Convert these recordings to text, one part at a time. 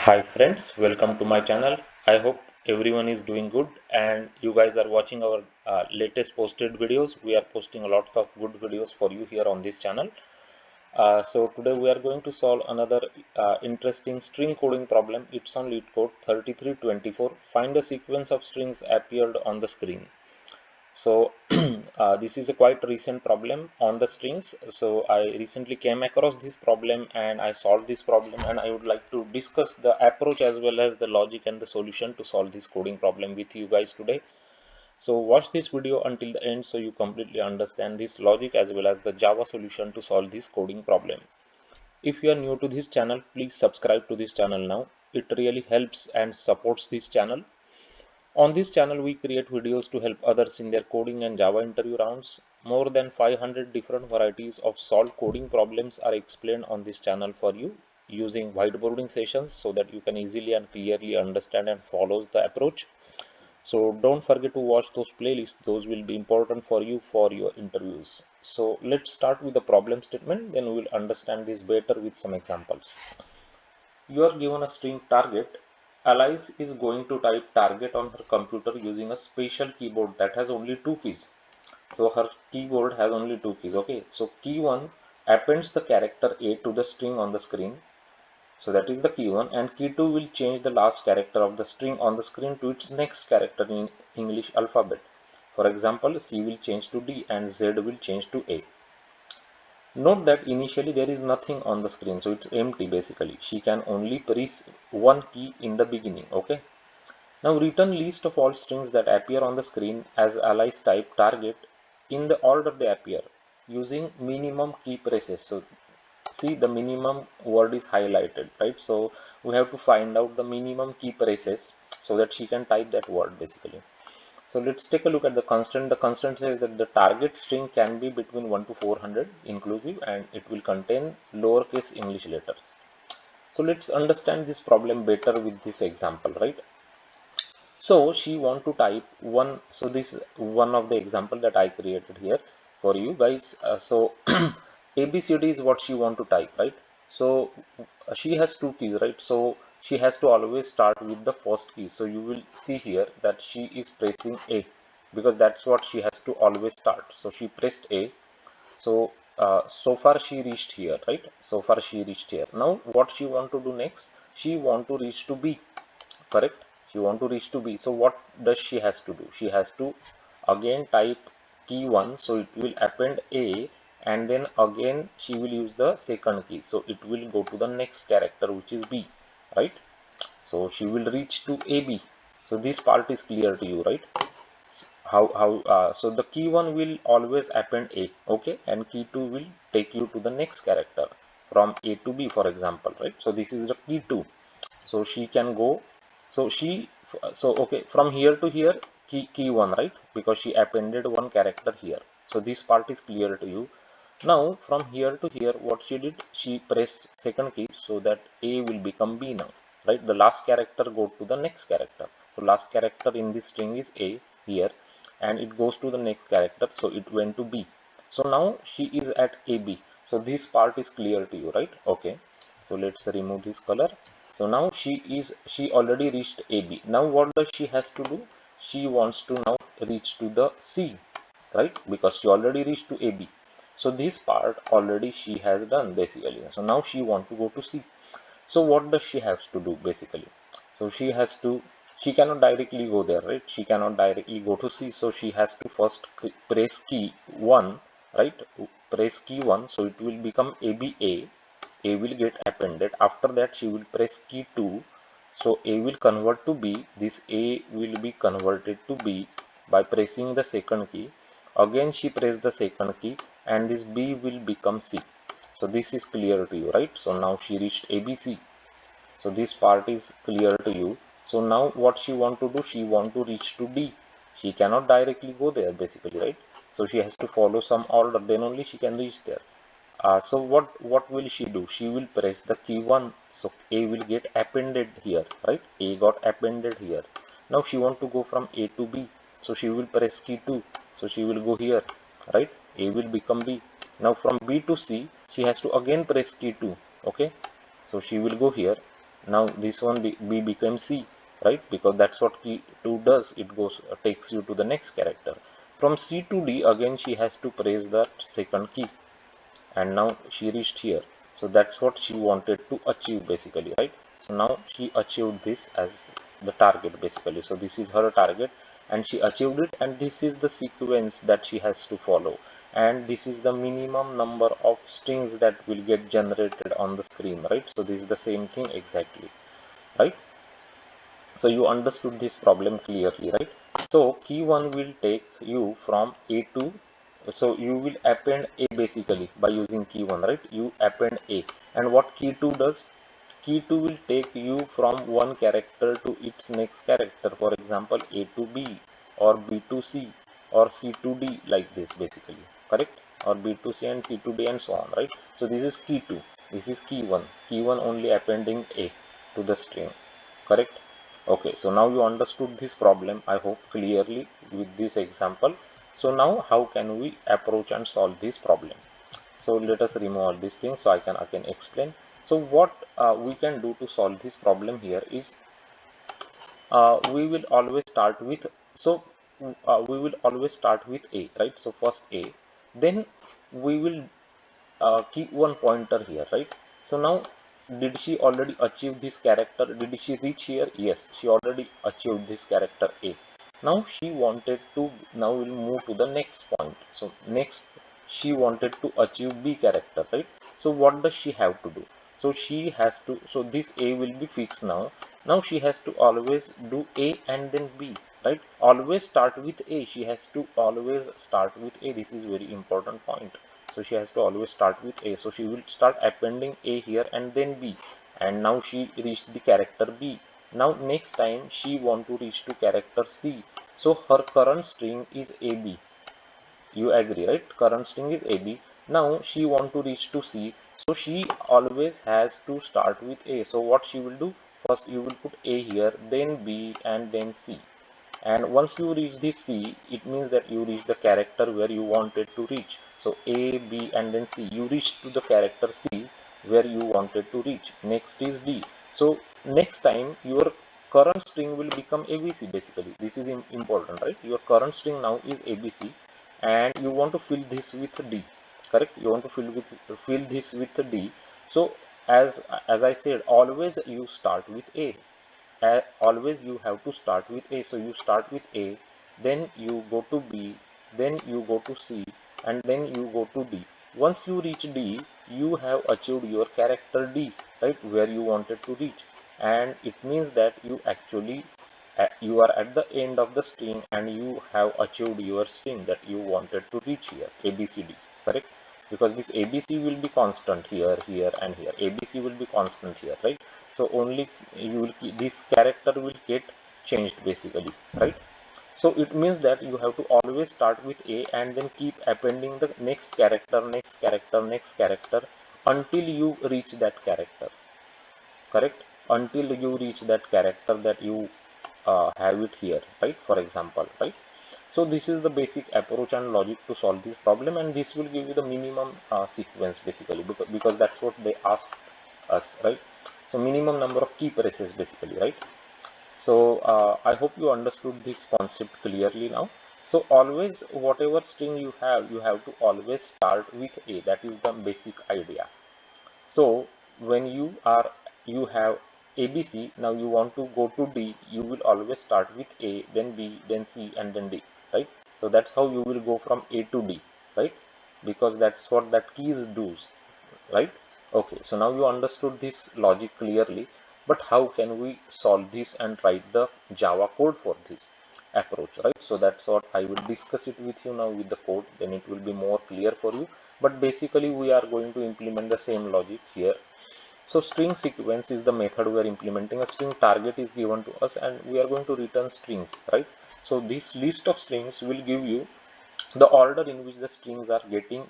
Hi friends, welcome to my channel. I hope everyone is doing good and you guys are watching our latest posted videos. We are posting a lot of good videos for you here on this channel. So today we are going to solve another interesting string coding problem. It's on Leetcode 3324. Find the sequence of strings appeared on the screen. So this is a quite recent problem on the strings. So I recently came across this problem and I solved this problem, and I would like to discuss the approach as well as the logic and the solution to solve this coding problem with you guys today. So watch this video until the end so you completely understand this logic as well as the Java solution to solve this coding problem. If you are new to this channel, please subscribe to this channel now. It really helps and supports this channel. On this channel, we create videos to help others in their coding and Java interview rounds. More than 500 different varieties of solved coding problems are explained on this channel for you using whiteboarding sessions so that you can easily and clearly understand and follow the approach. So don't forget to watch those playlists. Those will be important for you for your interviews. So let's start with the problem statement. Then we will understand this better with some examples. You are given a string target. Alice is going to type target on her computer using a special keyboard that has only two keys. So her keyboard has only two keys. Okay, so key 1 appends the character A to the string on the screen. So that is the key 1, and key 2 will change the last character of the string on the screen to its next character in English alphabet. For example, C will change to D and Z will change to A. Note that initially there is nothing on the screen, so it's empty basically. She can only press one key in the beginning. Okay. Now return list of all strings that appear on the screen as Alice type target in the order they appear using minimum key presses. So see, the minimum word is highlighted, right? So we have to find out the minimum key presses so that she can type that word basically. So let's take a look at the constant. The constant says that the target string can be between 1 to 400 inclusive, and it will contain lowercase English letters. So let's understand this problem better with this example, right? So she want to type one. So this is one of the example that I created here for you guys. So ABCD is what she want to type, right? So she has two keys, right? So she has to always start with the first key. So you will see here that she is pressing A because that's what she has to always start. So she pressed A. So so far she reached here, right? So far she reached here. Now what she want to do next? She want to reach to B, correct? She want to reach to B. So what does she has to do? She has to again type key 1, so it will append A, and then again she will use the second key, so it will go to the next character, which is B, right? So she will reach to AB. So this part is clear to you, right? So the key 1 will always append A, okay, and key 2 will take you to the next character from A to B, for example, right? So this is the key 2. So she can go, so okay, from here to here, key 1, right? Because she appended one character here. So this part is clear to you. Now from here to here, what she did, she pressed second key so that A will become B now, right? The last character go to the next character. So last character in this string is A here, and it goes to the next character, so it went to B. So now she is at AB. So this part is clear to you, right? Okay, so let's remove this color. So now she already reached AB. Now what does she has to do? She wants to now reach to the C, right? Because she already reached to AB. So this part already she has done basically. So now she want to go to C. So what does she have to do basically? So she cannot directly go there, right? She cannot directly go to C. So she has to first press key 1, right? Press key 1. So it will become ABA. A will get appended. After that she will press key 2. So A will convert to B. This A will be converted to B by pressing the second key. Again she press the second key, and this B will become C. So this is clear to you, right? So now she reached ABC. So this part is clear to you. So now what she want to do? She want to reach to D. She cannot directly go there basically, right? So she has to follow some order, then only she can reach there. So what will she do? She will press the key 1. So A will get appended here, right? A got appended here. Now she want to go from A to B. So she will press key 2. So she will go here, right? A will become B. Now from B to C, she has to again press key 2. Okay. So she will go here. Now this one B became C, right? Because that's what key 2 does. It goes takes you to the next character. From C to D again she has to press that second key, and now she reached here. So that's what she wanted to achieve basically, right? So now she achieved this as the target basically. So this is her target and she achieved it, and this is the sequence that she has to follow, and this is the minimum number of strings that will get generated on the screen, right? So this is the same thing exactly, right? So you understood this problem clearly, right? So key 1 will take you from A to, so you will append A basically by using key 1, right? You append A, and what key 2 does, key 2 will take you from one character to its next character, for example A to B or B to C or C to D, like this basically, correct? Or B to C and C to D and so on, right? So this is key 2, this is key 1, key 1 only appending A to the string, correct? Okay, so now you understood this problem, I hope, clearly with this example. So now how can we approach and solve this problem? So let us remove all these things so I can explain. So what we can do to solve this problem here is, we will always start with, so we will always start with A, right? So first A, then we will keep one pointer here, right? So now, did she already achieve this character? Did she reach here? Yes, she already achieved this character A. Now she wanted to, now we'll move to the next point. So next she wanted to achieve B character, right? So what does she have to do? So she has to, so this A will be fixed now. Now she has to always do A and then B, right? Always start with A. She has to always start with A. This is very important point. So she has to always start with A. So she will start appending A here and then B, and now she reached the character B. Now next time she want to reach to character C, so her current string is AB. You agree, right? Current string is AB. Now she want to reach to C, so she always has to start with A. So what she will do, first you will put A here, then B and then C, and once you reach this C, it means that you reach the character where you wanted to reach. So A, B and then C, you reach to the character C where you wanted to reach. Next is D. So next time your current string will become ABC basically. This is important, right? Your current string now is ABC, and you want to fill this with D, correct? You want to fill this with D. So as I said, always you start with A. Always you have to start with A. So you start with A, then you go to B, then you go to C, and then you go to D. Once you reach D, you have achieved your character D, right, where you wanted to reach, and it means that you actually you are at the end of the string and you have achieved your string that you wanted to reach here, ABCD, correct? Because this ABC will be constant here, here and here. ABC will be constant here, right? So only you will keep, this character will get changed basically, right? So it means that you have to always start with A and then keep appending the next character, next character, next character until you reach that character, correct? Until you reach that character that you have it here, right? For example, right? So this is the basic approach and logic to solve this problem, and this will give you the minimum sequence basically, because that's what they asked us, right? So minimum number of key presses basically, right? So I hope you understood this concept clearly now. So always whatever string you have to always start with A. That is the basic idea. So when you have ABC, now you want to go to D, you will always start with A, then B, then C and then D, right? So that's how you will go from A to D, right? Because that's what that keys does, right? Okay, so now you understood this logic clearly, but how can we solve this and write the Java code for this approach, right? So that's what I will discuss it with you now with the code, then it will be more clear for you. But basically we are going to implement the same logic here. So string sequence is the method we are implementing. A string target is given to us and we are going to return strings, right? So this list of strings will give you the order in which the strings are getting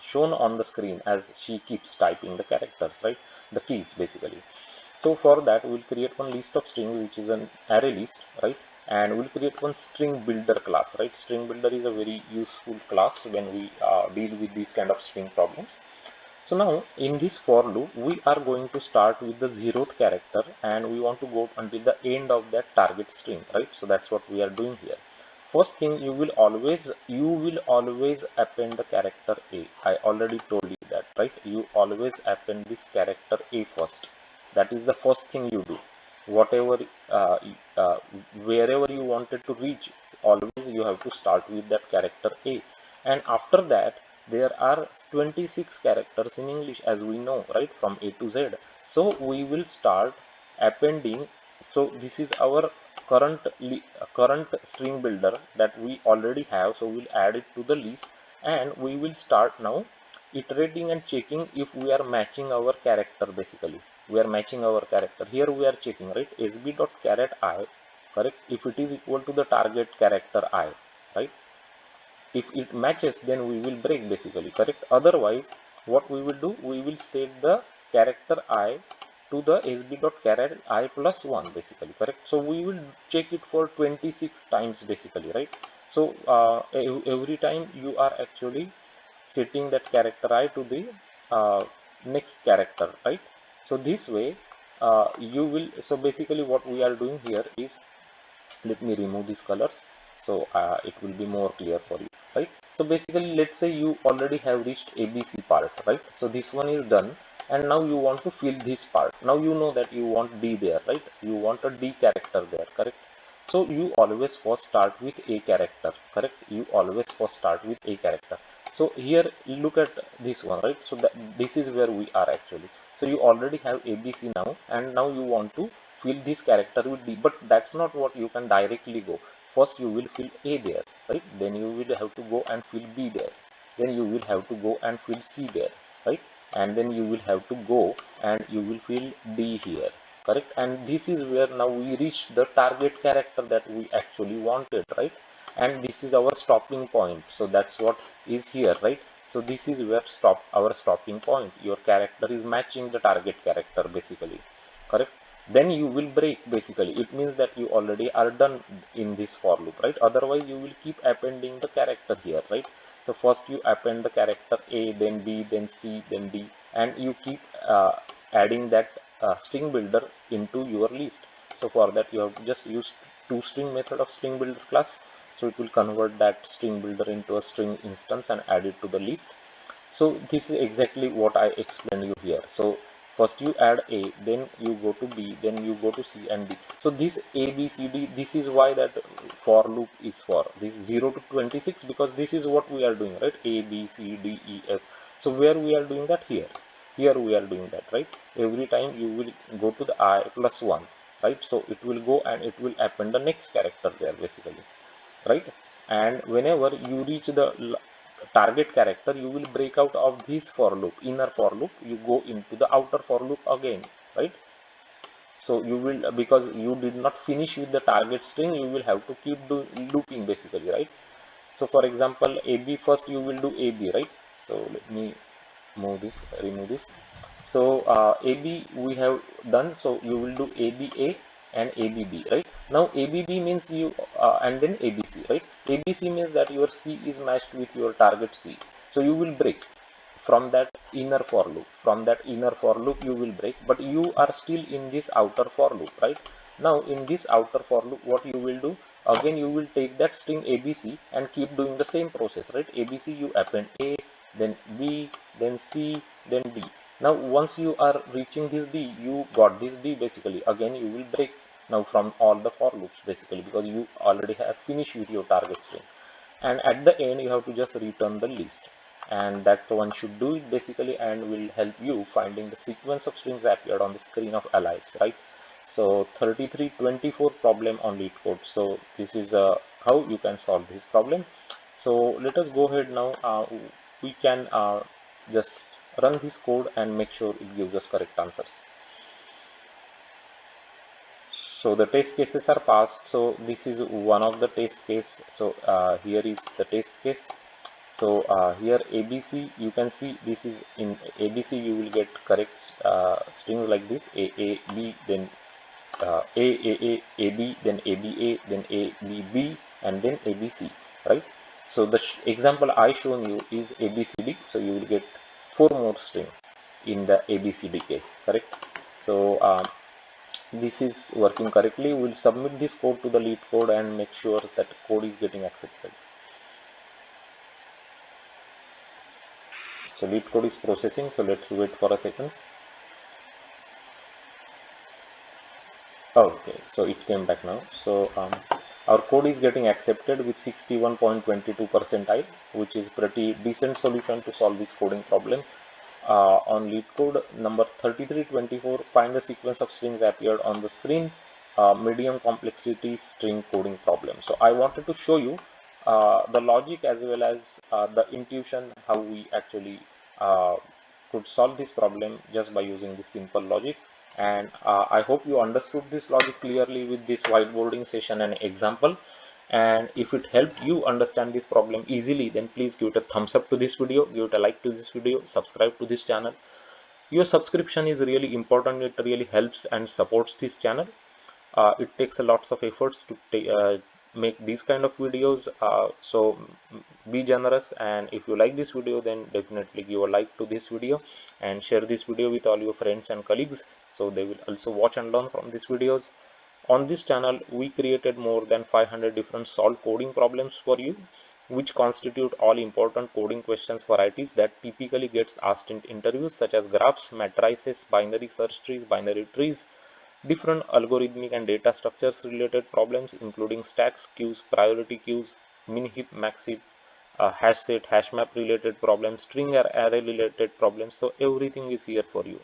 shown on the screen as she keeps typing the characters, right? The keys basically. So for that we will create one list of string which is an array list, right? And we'll create one string builder class, right? String builder is a very useful class when we deal with these kind of string problems. So now in this for loop, we are going to start with the 0th character and we want to go until the end of that target string, right? So that's what we are doing here. First thing, you will always append the character A. I already told you that, right? You always append this character A first. That is the first thing you do. Whatever, uh, uh, wherever you wanted to reach, always you have to start with that character A. And after that, there are 26 characters in English, as we know, right, from A to Z. So we will start appending. So this is our current string builder that we already have. So we'll add it to the list and we will start now iterating and checking if we are matching our character. Basically, we are matching our character. Here we are checking, right, sb.character, correct, if it is equal to the target character I, right? If it matches, then we will break, basically, correct. Otherwise, what we will do, we will set the character I to the sb.character I plus 1, basically, correct. So we will check it for 26 times, basically, right? So every time you are actually setting that character I to the next character, right? So this way, you will, so basically what we are doing here is, let me remove these colors, so it will be more clear for you, right? So basically, let's say you already have reached ABC part, right? So this one is done, and now you want to fill this part. Now you know that you want D there, right? You want a D character there, correct? So you always first start with a character, correct? You always first start with a character. So here, look at this one, right? So that this is where we are actually. So you already have ABC now, and now you want to fill this character with D, but that's not what you can directly go. First you will fill A there, right? Then you will have to go and fill B there. Then you will have to go and fill C there, right? And then you will have to go and you will fill D here, correct. And this is where now we reach the target character that we actually wanted, right? And this is our stopping point. So that's what is here, right? So this is where our stopping point. Your character is matching the target character, basically, correct. Then you will break, basically. It means that you already are done in this for loop, right? Otherwise you will keep appending the character here, right? So first you append the character A, then B, then C, then D, and you keep adding that string builder into your list. So for that you have just used toString method of string builder class. So it will convert that string builder into a string instance and add it to the list. So this is exactly what I explained you here. So first you add A, then you go to B, then you go to C and D. So this A, B, C, D, this is why that for loop is for this 0 to 26, because this is what we are doing, right? A, B, C, D, E, F. So where we are doing that? Here we are doing that, right? Every time you will go to the I plus 1, right? So it will go and it will append the next character there, basically, right? And whenever you reach the target character, you will break out of this for loop, inner for loop. You go into the outer for loop again, right? So you will, because you did not finish with the target string, you will have to keep looping, basically, right? So for example, AB, first you will do AB, right? So let me remove this. So AB we have done, so you will do ABA and ABB, right? Now ABB means you and then ABC, right? ABC means that your C is matched with your target C. So you will break from that inner for loop. From that inner for loop you will break, but you are still in this outer for loop, right? Now in this outer for loop, what you will do, again you will take that string ABC and keep doing the same process, right? ABC you append A, then B, then C, then D. Now once you are reaching this D, you got this D, basically, again you will break now from all the for loops, basically, because you already have finished with your target string. And at the end you have to just return the list, and that one should do it, basically, and will help you finding the sequence of strings appeared on the screen of allies, right? So 3324 problem on Leetcode. So this is how you can solve this problem. So let us go ahead now. We can just run this code and make sure it gives us correct answers. So the test cases are passed. So this is one of the test case. So here is the test case. So here ABC, you can see this is in ABC you will get correct strings like this: AAB, then AAA, AB, then ABA, then ABB, and then ABC, right? So the example I shown you is ABCD. So you will get 4 more strings in the ABCD case, correct? So this is working correctly. We'll submit this code to the Leetcode and make sure that code is getting accepted. So Leetcode is processing, so let's wait for a second. Okay, so it came back now. So our code is getting accepted with 61.22 percentile, which is pretty decent solution to solve this coding problem. On Leetcode number 3324, find the sequence of strings appeared on the screen, medium complexity string coding problem. So I wanted to show you the logic as well as the intuition how we actually could solve this problem just by using this simple logic. And I hope you understood this logic clearly with this whiteboarding session and example. And if it helped you understand this problem easily, then please give it a thumbs up to this video, give it a like to this video, subscribe to this channel. Your subscription is really important. It really helps and supports this channel. It takes a lots of efforts to make these kind of videos, so be generous, and if you like this video, then definitely give a like to this video and share this video with all your friends and colleagues, so they will also watch and learn from these videos. On this channel, we created more than 500 different solved coding problems for you, which constitute all important coding questions varieties that typically gets asked in interviews, such as graphs, matrices, binary search trees, binary trees, different algorithmic and data structures related problems, including stacks, queues, priority queues, min heap, max heap, hash set, hash map related problems, string array related problems. So everything is here for you.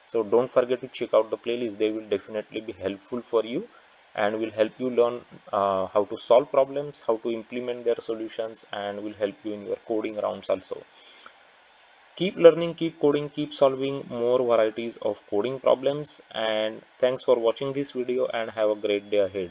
So don't forget to check out the playlist. They will definitely be helpful for you and will help you learn how to solve problems, how to implement their solutions, and will help you in your coding rounds also. Keep learning, keep coding, keep solving more varieties of coding problems, and thanks for watching this video and have a great day ahead.